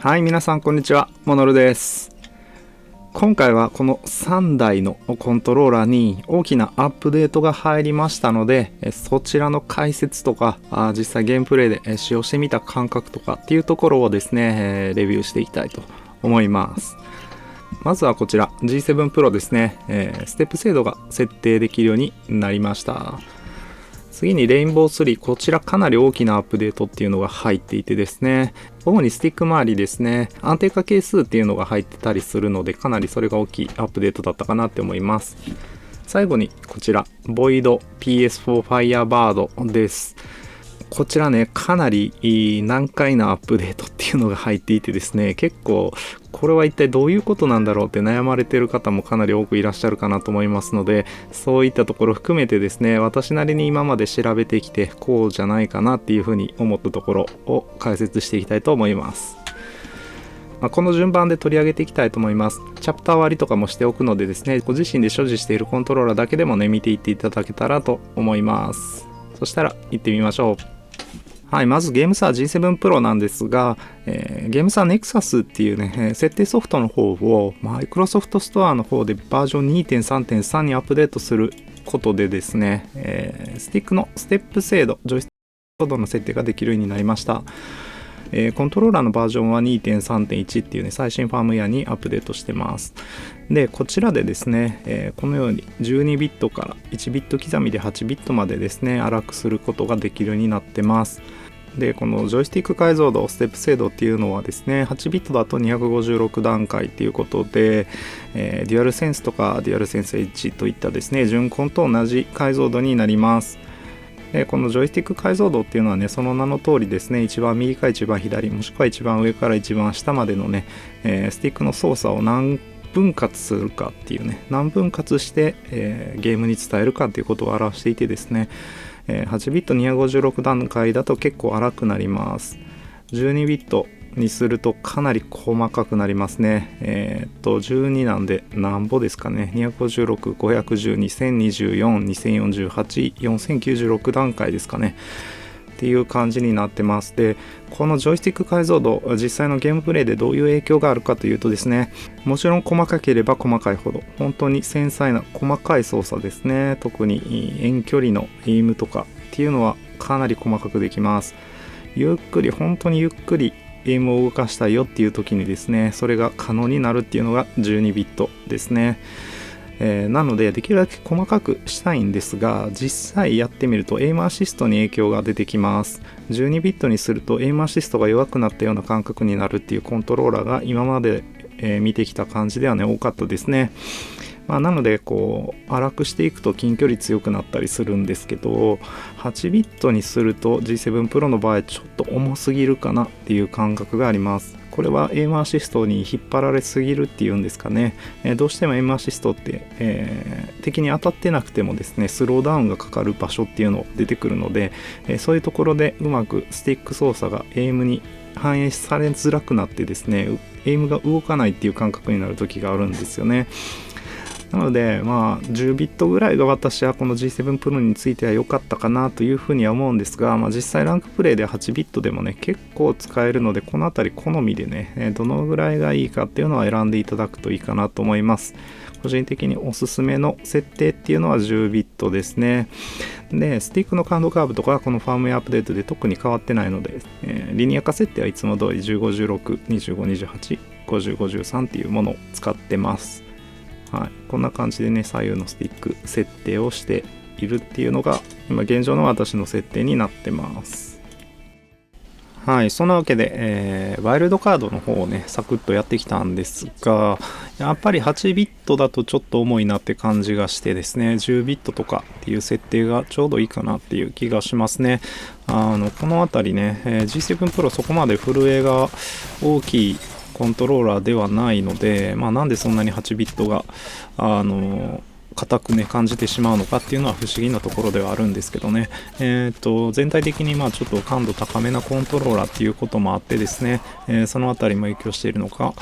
はい、皆さんこんにちは。モノルです。今回はこの3台のコントローラーに大きなアップデートが入りましたので、そちらの解説とか、実際ゲームプレイで使用してみた感覚とかっていうところをですね、レビューしていきたいと思います。まずはこちら G7 Pro ですね、ステップ精度が設定できるようになりました。次にレインボー3、こちらかなり大きなアップデートっていうのが入っていてですね、主にスティック周りですね、安定化係数っていうのが入ってたりするので、かなりそれが大きいアップデートだったかなって思います。最後にこちら、ボイド PS4 Firebird です。こちらね、かなり難解なアップデートっていうのが入っていてですね、結構これは一体どういうことなんだろうって悩まれている方もかなり多くいらっしゃるかなと思いますので、そういったところ含めてですね、私なりに今まで調べてきてこうじゃないかなっていうふうに思ったところを解説していきたいと思います。この順番で取り上げていきたいと思います。チャプター割りとかもしておくのでですね、ご自身で所持しているコントローラーだけでもね、見ていっていただけたらと思います。そしたら行ってみましょう。はい、まずゲームサー G7 Pro なんですが、ゲームサー Nexus っていうね、設定ソフトの方をマイクロソフトストアの方でバージョン 2.3.3 にアップデートすることでですね、スティックのステップ精度、ジョイスティックの設定ができるようになりました。コントローラーのバージョンは 2.3.1 っていうね、最新ファームウェアにアップデートしてます。で、こちらでですね、このように12ビットから1ビット刻みで8ビットまでですね、荒くすることができるようになってます。で、このジョイスティック解像度、ステップ精度っていうのはですね、8ビットだと256段階っていうことで、デュアルセンスとかデュアルセンス H といったですね、純コンと同じ解像度になります。このジョイスティック解像度っていうのはね、その名の通りですね、一番右か一番左、もしくは一番上から一番下までのね、スティックの操作を何分割するかっていうね、何分割して、ゲームに伝えるかっていうことを表していてですね、8ビット256段階だと結構荒くなります。12ビットにするとかなり細かくなりますね。12なんでなんぼですかね。256、510、2024、2048、4096段階ですかね。っていう感じになってます。で、このジョイスティック解像度、実際のゲームプレイでどういう影響があるかというとですね、もちろん細かければ細かいほど、本当に繊細な細かい操作ですね。特に遠距離のエイムとかっていうのはかなり細かくできます。ゆっくり、本当にゆっくりゲームを動かしたいよっていう時にですね、それが可能になるっていうのが12ビットですね。なのでできるだけ細かくしたいんですが、実際やってみるとエイムアシストに影響が出てきます。12ビットにするとエイムアシストが弱くなったような感覚になるっていうコントローラーが今まで、見てきた感じではね、多かったですね。なのでこう荒くしていくと近距離強くなったりするんですけど、8ビットにすると G7 Pro の場合ちょっと重すぎるかなっていう感覚があります。これはエイムアシストに引っ張られすぎるっていうんですかね。どうしてもエイムアシストって、敵に当たってなくてもですね、スローダウンがかかる場所っていうの出てくるので、そういうところでうまくスティック操作がエイムに反映されづらくなってですね、エイムが動かないっていう感覚になる時があるんですよね。なので10ビットぐらいが私はこの G7 Pro については良かったかなというふうには思うんですが、実際ランクプレイで8ビットでもね結構使えるので、このあたり好みでね、どのぐらいがいいかっていうのは選んでいただくといいかなと思います。個人的におすすめの設定っていうのは10ビットですね。で、スティックの感度カーブとかはこのファームウェアアップデートで特に変わってないので、リニア化設定はいつも通り1516、2528、5053っていうものを使ってます。はい、こんな感じでね、左右のスティック設定をしているっていうのが今現状の私の設定になってます。はい、そんなわけで、ワイルドカードの方をねサクッとやってきたんですが、やっぱり8ビットだとちょっと重いなって感じがしてですね、10ビットとかっていう設定がちょうどいいかなっていう気がしますね。この辺りね、G7 Pro そこまで震えが大きいコントローラーではないので、なんでそんなに8ビットが硬くね感じてしまうのかっていうのは不思議なところではあるんですけどね。全体的にちょっと感度高めなコントローラーっていうこともあってですね、そのあたりも影響しているのか、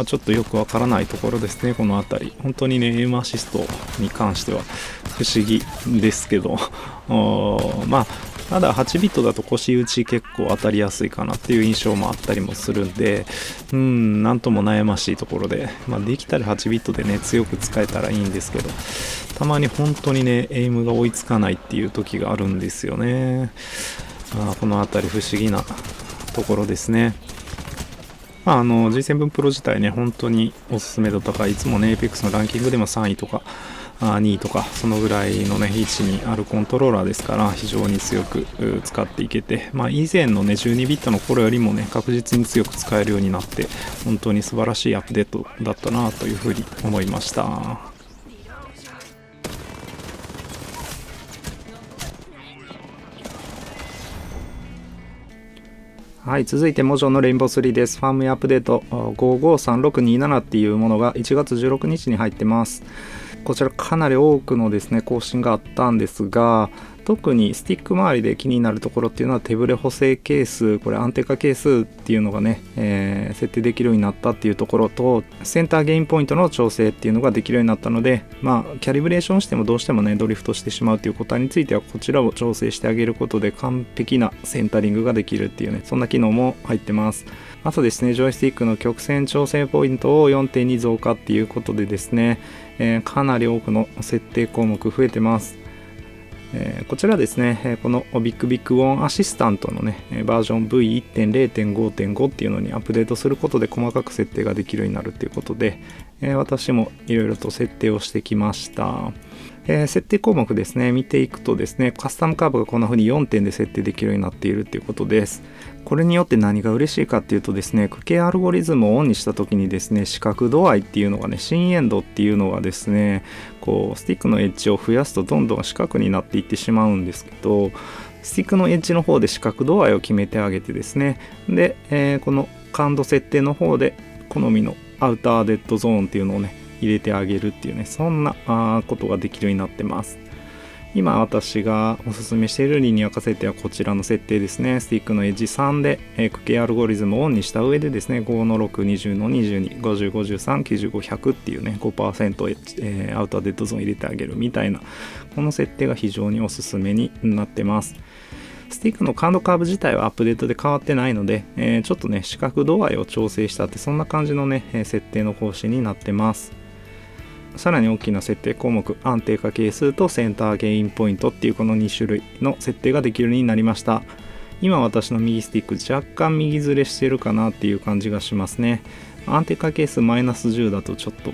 ちょっとよくわからないところですね。このあたり本当にね、エイムアシストに関しては不思議ですけどただ8ビットだと腰打ち結構当たりやすいかなっていう印象もあったりもするんで、なんとも悩ましいところで、できたら8ビットでね強く使えたらいいんですけど、たまに本当にねエイムが追いつかないっていう時があるんですよね。この辺り不思議なところですね。G7 プロ自体ね本当におすすめ度高い、いつもね APEX のランキングでも3位とか2位とかそのぐらいのね位置にあるコントローラーですから、非常に強く使っていけて、以前のね12ビットの頃よりもね確実に強く使えるようになって、本当に素晴らしいアップデートだったなというふうに思いました。はい、続いてモジョのレインボー3です。ファームウェアアップデート553627っていうものが1月16日に入ってます。こちらかなり多くのですね更新があったんですが、特にスティック周りで気になるところっていうのは手ブレ補正係数、これ安定化係数っていうのがね、設定できるようになったっていうところと、センターゲインポイントの調整っていうのができるようになったので、キャリブレーションしてもどうしてもねドリフトしてしまうということについては、こちらを調整してあげることで完璧なセンタリングができるっていうね、そんな機能も入ってます。あとですね、ジョイスティックの曲線調整ポイントを 4.2 増加っていうことでですね、かなり多くの設定項目増えてます。こちらですね、このビッグビッグウォンアシスタントのねバージョン V1.0.5.5 っていうのにアップデートすることで細かく設定ができるようになるということで、私もいろいろと設定をしてきました。設定項目ですね見ていくとですね、カスタムカーブがこんな風に4点で設定できるようになっているということです。これによって何が嬉しいかっていうとですね、区形アルゴリズムをオンにした時にですね、視覚度合いっていうのがね、深淵度っていうのがですね、こうスティックのエッジを増やすとどんどん四角になっていってしまうんですけど、スティックのエッジの方で視覚度合いを決めてあげてですね、で、この感度設定の方で好みのアウターデッドゾーンっていうのをね入れてあげるっていうね、そんなことができるようになってます。今私がおすすめしているリニア化設定はこちらの設定ですね。スティックのエッジ3で、区形アルゴリズムをオンにした上でですね、5の6、20の22、50、53、95、100っていうね 5%、アウターデッドゾーン入れてあげるみたいな、この設定が非常におすすめになってます。スティックの感度カーブ自体はアップデートで変わってないので、ちょっとね視覚度合いを調整したって、そんな感じのね設定の更新になってます。さらに大きな設定項目、安定化係数とセンターゲインポイントっていうこの2種類の設定ができるようになりました。今私の右スティック若干右ずれしてるかなっていう感じがしますね。安定化係数マイナス10だとちょっと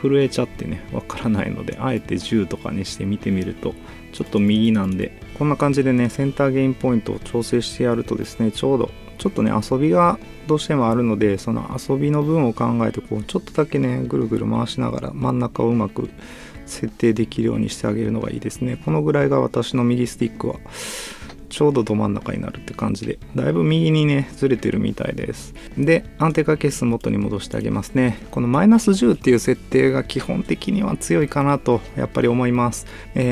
震えちゃってねわからないので、あえて10とかにして見てみるとちょっと右なんで、こんな感じでねセンターゲインポイントを調整してやるとですね、ちょっとね遊びがどうしてもあるので、その遊びの分を考えてこうちょっとだけねぐるぐる回しながら真ん中をうまく設定できるようにしてあげるのがいいですね。このぐらいが私の右スティックはちょうどど真ん中になるって感じで、だいぶ右にねずれてるみたいです。で、安定化係数元に戻してあげますね。このマイナス10っていう設定が基本的には強いかなとやっぱり思います。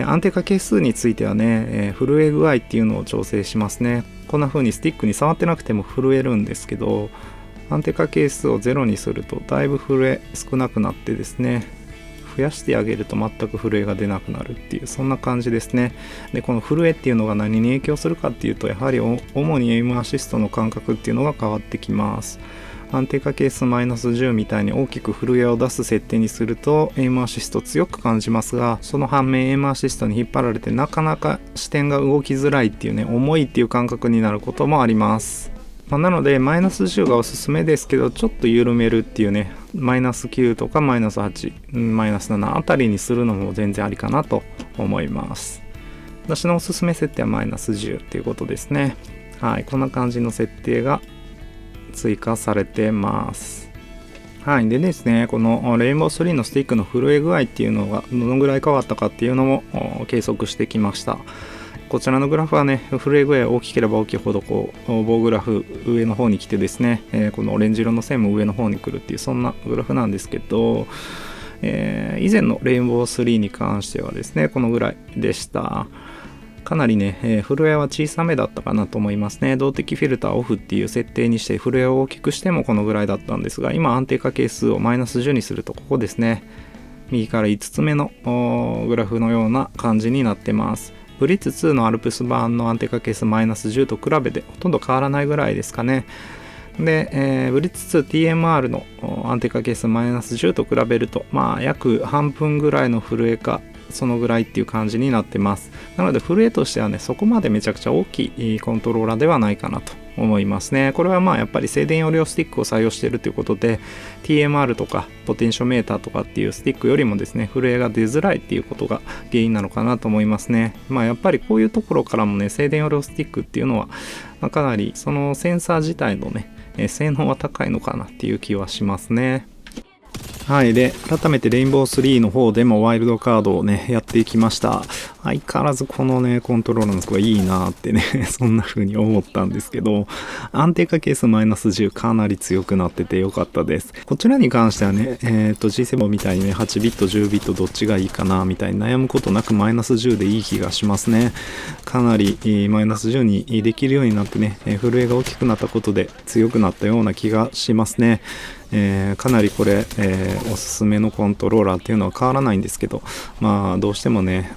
安定化係数についてはね、震え具合っていうのを調整しますね。こんな風にスティックに触ってなくても震えるんですけど、安定化係数を0にするとだいぶ震え少なくなってですね、増やしてあげると全く震えが出なくなるっていう、そんな感じですね。で、この震えっていうのが何に影響するかっていうと、やはり主にエイムアシストの感覚っていうのが変わってきます。安定化係数マイナス10みたいに大きく震えを出す設定にするとエイムアシスト強く感じますが、その反面エイムアシストに引っ張られてなかなか視点が動きづらいっていうね、重いっていう感覚になることもあります。なのでマイナス10がおすすめですけど、ちょっと緩めるっていうね、マイナス9とかマイナス8、マイナス7あたりにするのも全然ありかなと思います。私のおすすめ設定はマイナス10っていうことですね。はい、こんな感じの設定が追加されてます。はい、でですね、このレインボー3のスティックの震え具合っていうのがどのぐらい変わったかっていうのも計測してきました。こちらのグラフはね、震え具合大きければ大きいほどこう棒グラフ上の方に来てですね、このオレンジ色の線も上の方に来るっていう、そんなグラフなんですけど、以前のレインボー3に関してはですね、このぐらいでした。かなりね、震えは小さめだったかなと思いますね。動的フィルターオフっていう設定にして震えを大きくしてもこのぐらいだったんですが、今安定化係数をマイナス10にするとここですね、右から5つ目のグラフのような感じになってます。ブリッツ2のアルプス版の安定化係数マイナス10と比べてほとんど変わらないぐらいですかね。で、ブリッツ 2TMR の安定化係数マイナス10と比べると、約半分ぐらいの震えか、そのぐらいっていう感じになってます。なので震えとしてはね、そこまでめちゃくちゃ大きいコントローラーではないかなと思いますね。これはやっぱり静電容量スティックを採用しているということで、 TMR とかポテンショメーターとかっていうスティックよりもですね、震えが出づらいっていうことが原因なのかなと思いますね。やっぱりこういうところからもね、静電容量スティックっていうのは、かなりそのセンサー自体のね、性能は高いのかなっていう気はしますね。はい。で、改めてレインボー3の方でもワイルドカードをね、やっていきました。相変わらずこのね、コントローラーの子がいいなってね、そんな風に思ったんですけど、安定化係数マイナス10かなり強くなっててよかったです。こちらに関してはね、G7 みたいにね、8ビット、10ビットどっちがいいかなみたいに悩むことなくマイナス10でいい気がしますね。かなりマイナス10にできるようになってね、震えが大きくなったことで強くなったような気がしますね。かなりこれ、おすすめのコントローラーっていうのは変わらないんですけど、どうしてもね、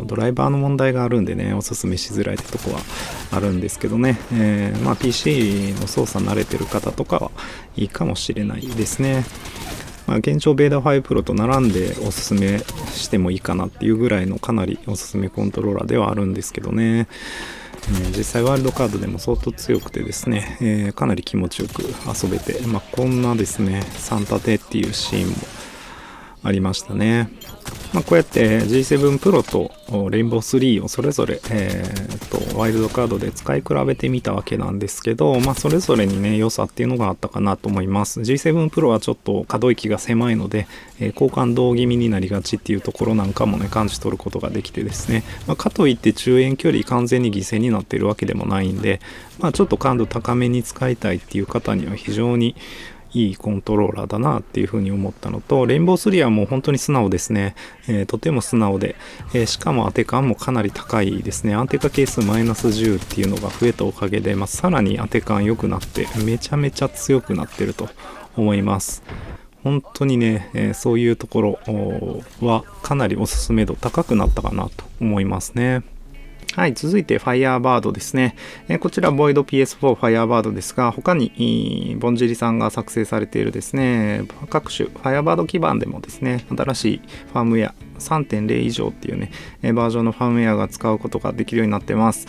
ドライバーの問題があるんでね、おすすめしづらいってとこはあるんですけどね、PC の操作慣れてる方とかはいいかもしれないですね。現状ベーダ5 Pro と並んでおすすめしてもいいかなっていうぐらいのかなりおすすめコントローラーではあるんですけどね。実際ワールドカードでも相当強くてですね、かなり気持ちよく遊べて、こんなですね、3立てっていうシーンもありましたね。こうやって G7 Pro とレインボー3をそれぞれ、ワイルドカードで使い比べてみたわけなんですけど、それぞれにね、良さっていうのがあったかなと思います。G7 Pro はちょっと可動域が狭いので、高感動気味になりがちっていうところなんかもね、感じ取ることができてですね、かといって中遠距離完全に犠牲になっているわけでもないんで、ちょっと感度高めに使いたいっていう方には非常にいいコントローラーだなっていうふうに思ったのと、レインボー3はもう本当に素直ですね。とても素直で、しかも当て感もかなり高いですね。安定化係数マイナス10っていうのが増えたおかげで、さらに当て感良くなってめちゃめちゃ強くなってると思います。本当にね、そういうところはかなりおすすめ度高くなったかなと思いますね。はい、続いて Firebird ですね。こちら Void PS4 Firebird ですが、他にぼんじりさんが作成されているですね、各種 Firebird 基盤でもですね、新しいファームウェア 3.0 以上っていうね、バージョンのファームウェアが使うことができるようになってます。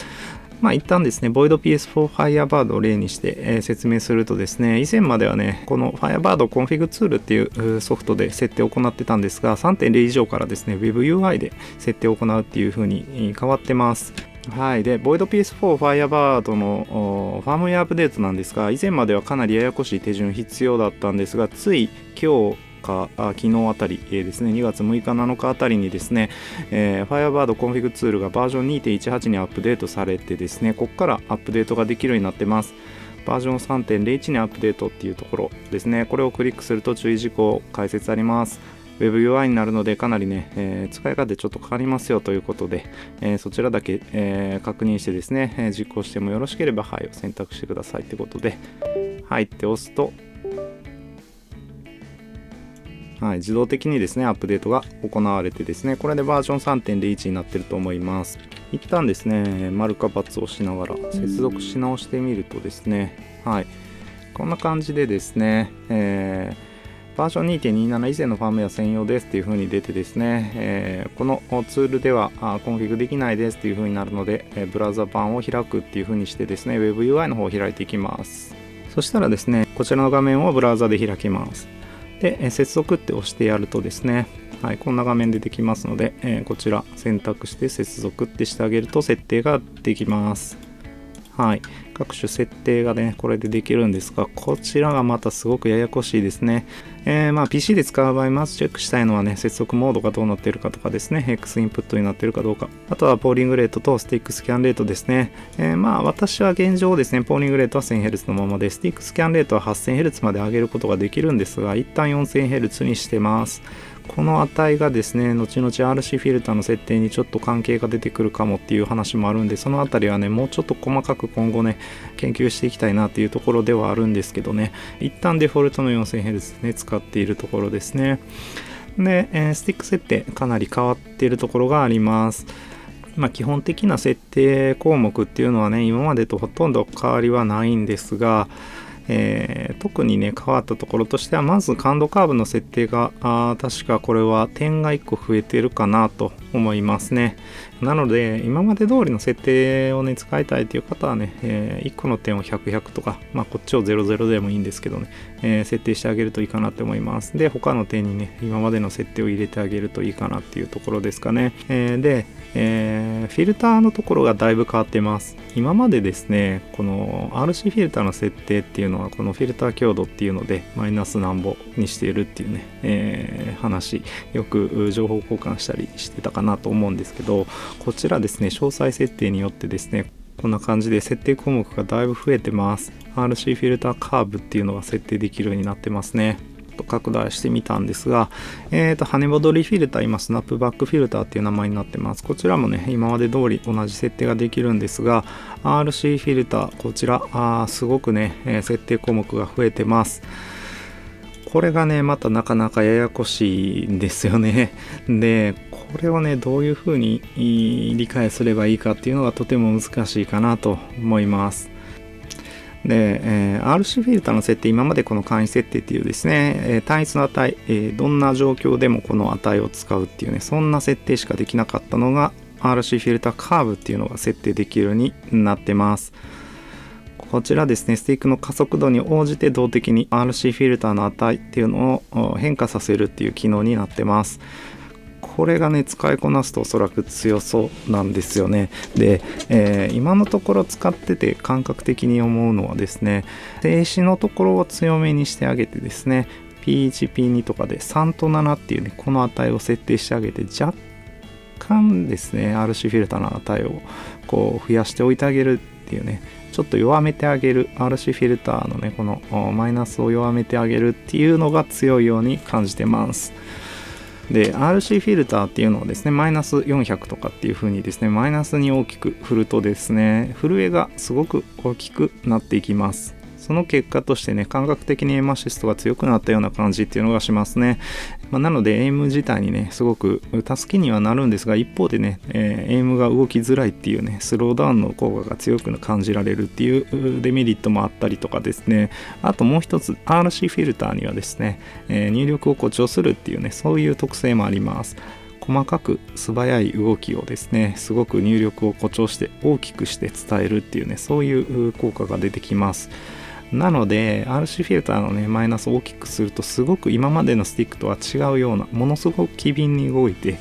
一旦ですね、Void PS4 Firebird を例にして、説明するとですね、以前まではね、この Firebird Config ツールっていうソフトで設定を行ってたんですが、3.0 以上からですね、WebUI で設定を行うっていう風に変わってます。はい。で、Void PS4 Firebird のファームウェアアップデートなんですが、以前まではかなりややこしい手順必要だったんですが、つい今日、昨日あたりですね、2月6日7日あたりにですね、Firebird コンフィグツールがバージョン 2.18 にアップデートされてですね、ここからアップデートができるようになってます。バージョン 3.01 にアップデートっていうところですね。これをクリックすると注意事項解説あります。WebUI になるのでかなりね、使い勝手ちょっと変わりますよということで、そちらだけ、確認してですね、実行してもよろしければはいを選択してくださいということで、はいって押すと、はい、自動的にですねアップデートが行われてですね、これでバージョン 3.01 になってると思います。一旦ですね丸か×をしながら接続し直してみるとですね、はい、こんな感じでですね、バージョン 2.27 以前のファームウェア専用ですっていう風に出てですね、このツールではコンフィグできないですっていう風になるので、ブラウザ版を開くっていう風にしてですね WebUI の方を開いていきます。そしたらですねこちらの画面をブラウザで開きます。で、接続って押してやるとですね、はい、こんな画面でできますので、こちら選択して接続ってしてあげると設定ができます。はい、各種設定がねこれでできるんですが、こちらがまたすごくややこしいですね。PC で使う場合まずチェックしたいのはね接続モードがどうなっているかとかですね、 X インプットになっているかどうか、あとはポーリングレートとスティックスキャンレートですね。私は現状ですねポーリングレートは 1000Hz のままで、スティックスキャンレートは 8000Hz まで上げることができるんですが、一旦 4000Hz にしてます。この値がですね後々 RC フィルターの設定にちょっと関係が出てくるかもっていう話もあるんで、そのあたりはねもうちょっと細かく今後ね研究していきたいなっていうところではあるんですけどね、一旦デフォルトの 4000Hz でね使っているところですね。で、スティック設定かなり変わっているところがあります。基本的な設定項目っていうのはね、今までとほとんど変わりはないんですが、特にね変わったところとしては、まず感度カーブの設定が確かこれは点が1個増えてるかなと思いますね。なので今まで通りの設定をね使いたいという方はね、1個の点を100、100とか、こっちを00でもいいんですけどね、設定してあげるといいかなと思います。で、他の点にね今までの設定を入れてあげるといいかなっていうところですかね。でフィルターのところがだいぶ変わってます。今までですね、この RC フィルターの設定っていうのはこのフィルター強度っていうのでマイナスなんぼにしているっていうね、話よく情報交換したりしてたかなと思うんですけど、こちらですね詳細設定によってですねこんな感じで設定項目がだいぶ増えてます。 RC フィルターカーブっていうのが設定できるようになってますね。拡大してみたんですが、跳ね戻りフィルター、今スナップバックフィルターっていう名前になってます。こちらもね今まで通り同じ設定ができるんですが、 RC フィルターこちらすごくね、設定項目が増えてます。これがねまたなかなかややこしいんですよね。でこれをねどういうふうに理解すればいいかっていうのがとても難しいかなと思います。で、RC フィルターの設定、今までこの簡易設定っていうですね、単一の値、どんな状況でもこの値を使うっていうね、そんな設定しかできなかったのが RC フィルターカーブっていうのが設定できるようになってます。こちらですね、スティックの加速度に応じて動的に RC フィルターの値っていうのを変化させるっていう機能になってます。これがね使いこなすとおそらく強そうなんですよね。で、今のところ使ってて感覚的に思うのはですね、停止のところを強めにしてあげてですね、 P1、P2 とかで3と7っていうねこの値を設定してあげて、若干ですね RC フィルターの値をこう増やしておいてあげるっていうね、ちょっと弱めてあげる、 RC フィルターのねこのマイナスを弱めてあげるっていうのが強いように感じてます。で RC フィルターっていうのはですね、マイナス400とかっていう風にですねマイナスに大きく振るとですね、震えがすごく大きくなっていきます。その結果としてね感覚的にエイムアシストが強くなったような感じっていうのがしますね。なのでエイム自体にねすごく助けにはなるんですが、一方でね、エイムが動きづらいっていうね、スローダウンの効果が強く感じられるっていうデメリットもあったりとかですね、あともう一つ RC フィルターにはですね、入力を誇張するっていうねそういう特性もあります。細かく素早い動きをですねすごく入力を誇張して大きくして伝えるっていうねそういう効果が出てきます。なので RC フィルターのねマイナスを大きくするとすごく今までのスティックとは違うような、ものすごく機敏に動いて、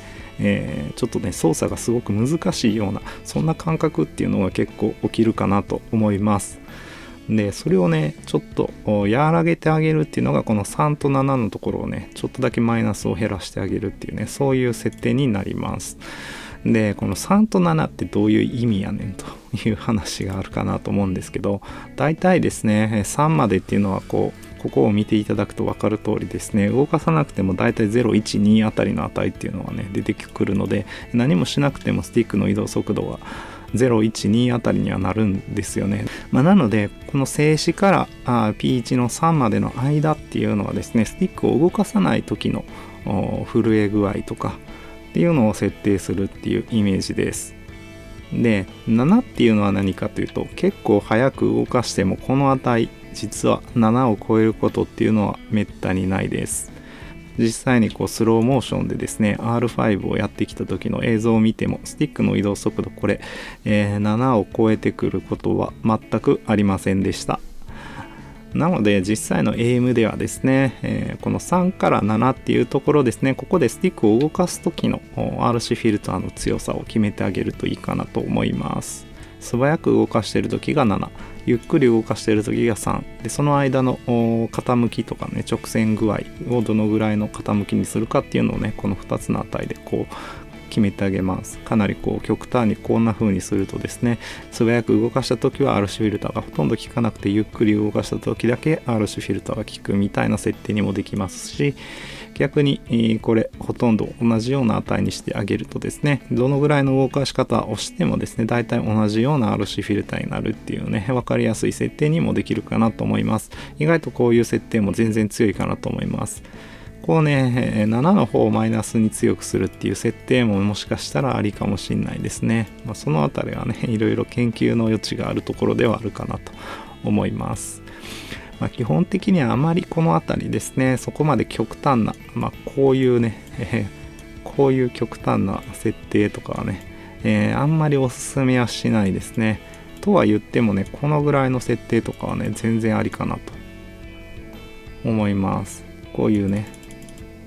ちょっとね操作がすごく難しいようなそんな感覚っていうのが結構起きるかなと思います。でそれをねちょっと和らげてあげるっていうのがこの3と7のところをねちょっとだけマイナスを減らしてあげるっていうねそういう設定になります。でこの3と7ってどういう意味やねんという話があるかなと思うんですけど、大体ですね3までっていうのはここを見ていただくと分かる通りですね、動かさなくても大体0、1、2あたりの値っていうのはね出てくるので、何もしなくてもスティックの移動速度は0、1、2あたりにはなるんですよね。なのでこの静止から P1 の3までの間っていうのはですね、スティックを動かさない時の震え具合とかっていうのを設定するっていうイメージです。で7っていうのは何かというと、結構早く動かしてもこの値実は7を超えることっていうのはめったにないです。実際にスローモーションでですね R5 をやってきた時の映像を見てもスティックの移動速度これ、7を超えてくることは全くありませんでした。なので実際の AM ではですね、この3から7っていうところですね、ここでスティックを動かす時の RC フィルターの強さを決めてあげるといいかなと思います。素早く動かしている時が7、ゆっくり動かしている時が3で、その間の傾きとかね直線具合をどのぐらいの傾きにするかっていうのをねこの2つの値で決めてあげます。かなり極端にこんな風にするとですね、素早く動かした時は RC フィルターがほとんど効かなくて、ゆっくり動かした時だけ RC フィルターが効くみたいな設定にもできますし、逆にこれほとんど同じような値にしてあげるとですね、どのぐらいの動かし方をしてもですね大体同じような RC フィルターになるっていうね分かりやすい設定にもできるかなと思います。意外とこういう設定も全然強いかなと思います。こをね、7の方をマイナスに強くするっていう設定ももしかしたらありかもしれないですね。そのあたりはね、いろいろ研究の余地があるところではあるかなと思います。基本的にはあまりこの辺りですね、そこまで極端な、こういうね、こういう極端な設定とかはね、あんまりおすすめはしないですね。とは言ってもね、このぐらいの設定とかはね、全然ありかなと思います。こういうね、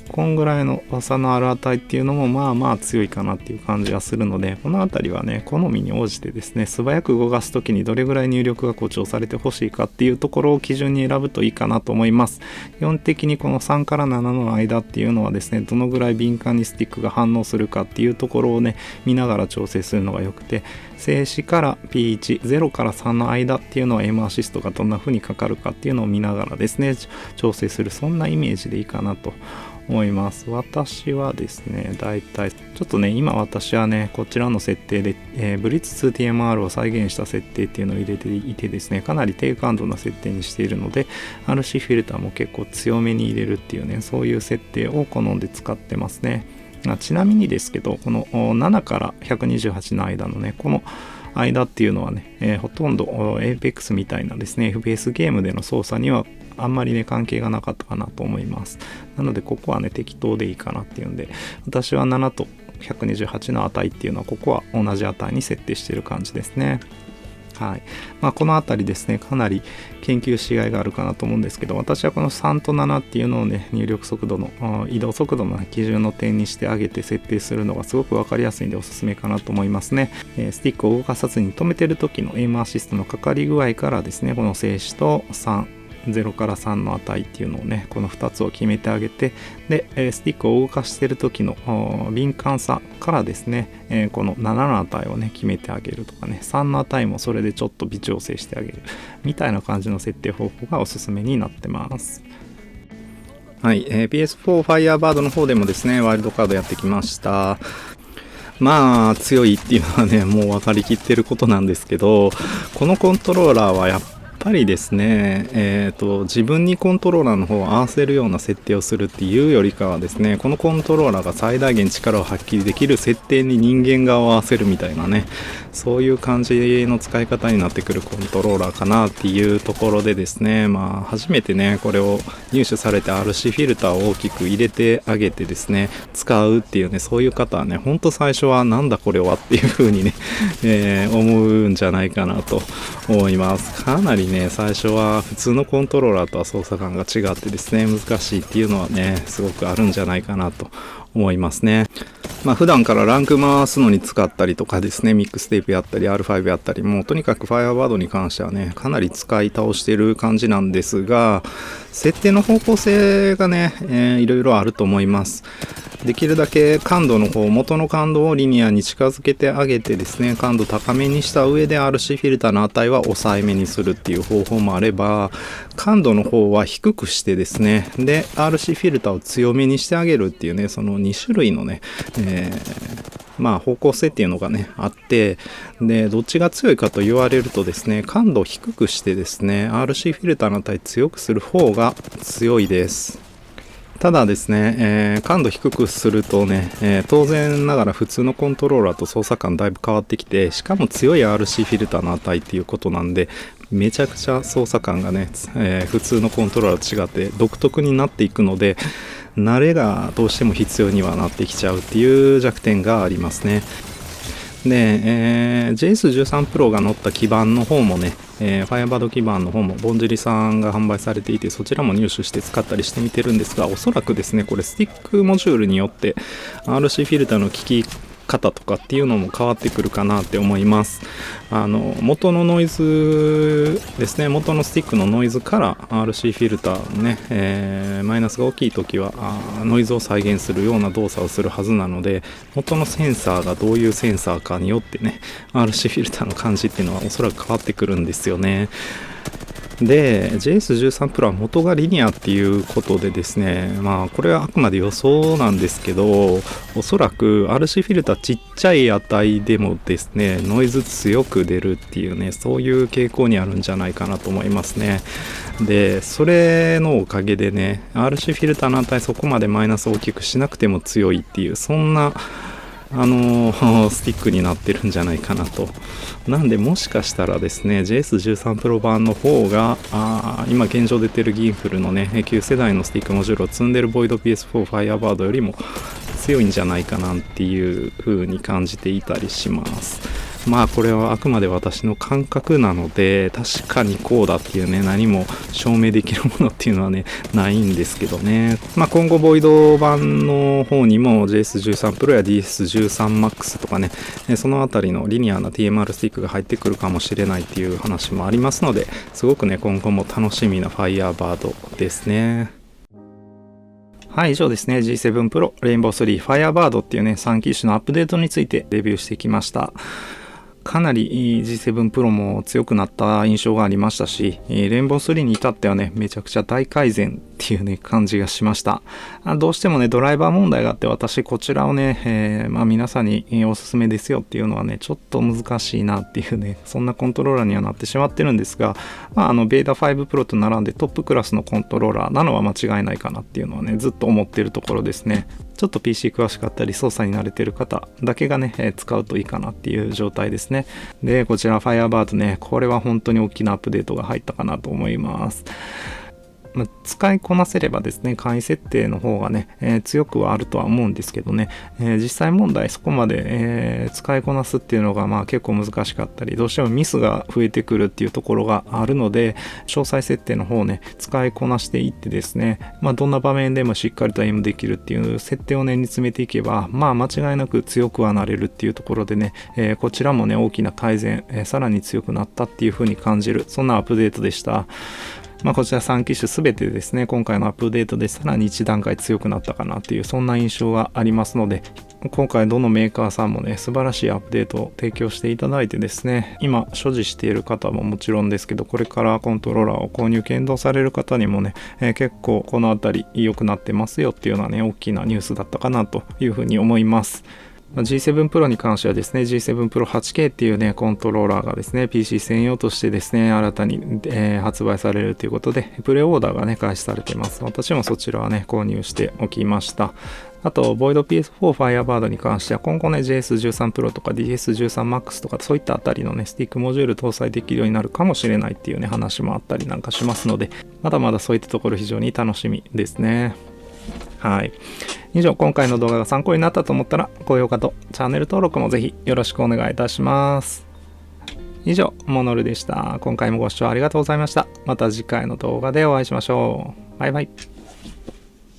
こんぐらいの差のある値っていうのもまあ強いかなっていう感じがするので、この辺りはね、好みに応じてですね、素早く動かすときにどれぐらい入力が誇張されてほしいかっていうところを基準に選ぶといいかなと思います。基本的にこの3から7の間っていうのはですね、どのぐらい敏感にスティックが反応するかっていうところをね、見ながら調整するのが良くて、静止から P1、0から3の間っていうのは M アシストがどんな風にかかるかっていうのを見ながらですね、調整する、そんなイメージでいいかなと思います。私はですね、だいたいちょっとね、今私はね、こちらの設定で、ブリッツ 2TMR を再現した設定っていうのを入れていてですね、かなり低感度な設定にしているので、RC フィルターも結構強めに入れるっていうね、そういう設定を好んで使ってますね。ちなみにですけど、この7から128の間のね、この間っていうのはね、ほとんど Apex みたいなですね、FPS ゲームでの操作にはあんまりね、関係がなかったかなと思います。なので、ここはね、適当でいいかなっていうんで、私は7と128の値っていうのは、ここは同じ値に設定している感じですね。はい。このあたりですね、かなり研究しがいがあるかなと思うんですけど、私はこの3と7っていうのをね、入力速度の、移動速度の基準の点にしてあげて設定するのがすごく分かりやすいんでおすすめかなと思いますね。スティックを動かさずに止めてる時のエイムアシストのかかり具合からですね、この静止と0から3の値っていうのをね、この2つを決めてあげて、で、スティックを動かしている時の敏感さからですね、この7の値をね、決めてあげるとかね、3の値もそれでちょっと微調整してあげるみたいな感じの設定方法がおすすめになってます。はい、PS4 Firebird の方でもですね、ワイルドカードやってきました。強いっていうのはね、もう分かりきってることなんですけど、このコントローラーはやっぱりですね、自分にコントローラーの方を合わせるような設定をするっていうよりかはですね、このコントローラーが最大限力を発揮できる設定に人間が合わせるみたいなね、そういう感じの使い方になってくるコントローラーかなっていうところでですね、初めてね、これを入手されて RC フィルターを大きく入れてあげてですね、使うっていうね、そういう方はね、ほんと最初はなんだこれはっていう風にね、思うんじゃないかなと思います。かなりね、最初は普通のコントローラーとは操作感が違ってですね、難しいっていうのはね、すごくあるんじゃないかなと思いますね。普段からランク回すのに使ったりとかですね、ミックステープやったり R5 やったり、もうとにかく Firebird に関してはね、かなり使い倒してる感じなんですが、設定の方向性がね、いろいろあると思います。できるだけ感度の方、元の感度をリニアに近づけてあげてですね、感度高めにした上で RC フィルターの値は抑えめにするっていう方法もあれば、感度の方は低くしてですね、で RC フィルターを強めにしてあげるっていうね、その2種類のね、方向性っていうのがねあって、でどっちが強いかと言われるとですね、感度を低くしてですね RC フィルターの値強くする方が強いです。ただですね、感度低くするとね、当然ながら普通のコントローラーと操作感だいぶ変わってきて、しかも強い RC フィルターの値っていうことなんで、めちゃくちゃ操作感がね、普通のコントローラーと違って独特になっていくので、慣れがどうしても必要にはなってきちゃうっていう弱点がありますね。で、JS13 Pro が乗った基板の方もね、Firebird 基板の方もぼんじりさんが販売されていて、そちらも入手して使ったりしてみてるんですが、おそらくですね、これスティックモジュールによって RC フィルターの効き方とかっていうのも変わってくるかなって思います。元のノイズですね、元のスティックのノイズから RC フィルターのね、マイナスが大きい時はノイズを再現するような動作をするはずなので、元のセンサーがどういうセンサーかによってね、RC フィルターの感じっていうのはおそらく変わってくるんですよね。で JS13 Pro は元がリニアっていうことでですね、これはあくまで予想なんですけど、おそらく RC フィルターちっちゃい値でもですねノイズ強く出るっていうね、そういう傾向にあるんじゃないかなと思いますね。でそれのおかげでね RC フィルターの値そこまでマイナスを大きくしなくても強いっていう、そんなスティックになってるんじゃないかなと。なんでもしかしたらですね JS13 Pro 版の方が今現状出てるギンフルのね旧世代のスティックモジュールを積んでる Void PS4 Firebird よりも強いんじゃないかなっていう風に感じていたりします。これはあくまで私の感覚なので、確かにこうだっていうね何も証明できるものっていうのはねないんですけどね。今後ボイド版の方にも JS13 Pro や DS13 Max とかね、そのあたりのリニアな TMR スティックが入ってくるかもしれないっていう話もありますので、すごくね今後も楽しみな Firebird ですね。はい、以上ですね G7 Pro、レインボー3、Firebird っていうね3機種のアップデートについてレビューしてきました。かなり G7 Pro も強くなった印象がありましたし、レインボー3に至ってはねめちゃくちゃ大改善っていうね感じがしました。どうしてもねドライバー問題があって、私こちらをね、皆さんにおすすめですよっていうのはねちょっと難しいなっていうね、そんなコントローラーにはなってしまってるんですが、ベータ5 Pro と並んでトップクラスのコントローラーなのは間違いないかなっていうのはねずっと思ってるところですね。ちょっと PC 詳しかったり操作に慣れてる方だけがね、使うといいかなっていう状態ですね。でこちら Firebird ね、これは本当に大きなアップデートが入ったかなと思います。使いこなせればですね簡易設定の方がね、強くはあるとは思うんですけどね、実際問題そこまで、使いこなすっていうのが結構難しかったり、どうしてもミスが増えてくるっていうところがあるので、詳細設定の方をね使いこなしていってですね、どんな場面でもしっかりとエイムできるっていう設定をね煮詰めていけば間違いなく強くはなれるっていうところでね、こちらもね大きな改善、さらに強くなったっていう風に感じる、そんなアップデートでした。こちら3機種すべてですね、今回のアップデートでさらに1段階強くなったかなという、そんな印象がありますので、今回どのメーカーさんもね、素晴らしいアップデートを提供していただいてですね、今所持している方ももちろんですけど、これからコントローラーを購入検討される方にもね、結構このあたり良くなってますよっていうのはね、大きなニュースだったかなというふうに思います。G7 Pro に関してはですね G7 Pro 8K っていうねコントローラーがですね PC 専用としてですね新たに、発売されるということでプレオーダーがね開始されています。私もそちらはね購入しておきました。あと Void PS4 Firebird に関しては今後ね JS13 Pro とか DS13 Max とかそういったあたりのねスティックモジュール搭載できるようになるかもしれないっていうね話もあったりなんかしますので、まだまだそういったところ非常に楽しみですね。はい。以上、今回の動画が参考になったと思ったら、高評価とチャンネル登録もぜひよろしくお願いいたします。以上、モノルでした。今回もご視聴ありがとうございました。また次回の動画でお会いしましょう。バイバイ。